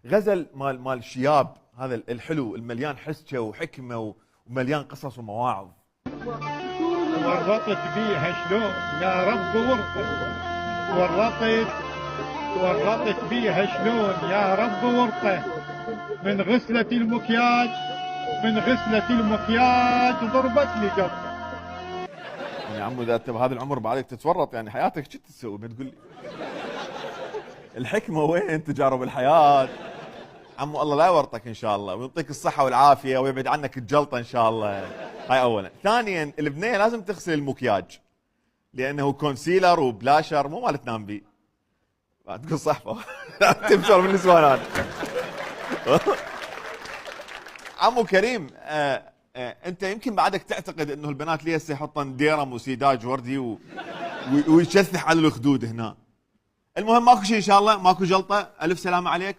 غزل مال شياب، هذا الحلو المليان حسكه وحكمه ومليان قصص ومواعظ. ورطت بيها شلون يا رب ورطة، ورطت بيها شلون يا رب ورطة، من غسلة المكياج ضربت لي جلطة. يعني يا عمو اذا انت بهذا العمر بعدك تتورط، يعني حياتك شو تسوي؟ بتقول لي الحكمه وين؟ تجارب الحياه. عمو الله لا يورطك ان شاء الله، ويعطيك الصحه والعافيه ويبعد عنك الجلطه ان شاء الله. هاي اولا. ثانيا البنيه لازم تغسل المكياج، لانه كونسيلر وبلاشر مو مال تنام بيه. تقول صحفه تبشر بالنسبه هذا. عمو كريم، انت يمكن بعدك تعتقد انه البنات ليه يحطن ديرم وسيداج وردي ويشثح على الخدود هنا. المهم ماكو شيء ان شاء الله، ماكو جلطه، الف سلامه عليك.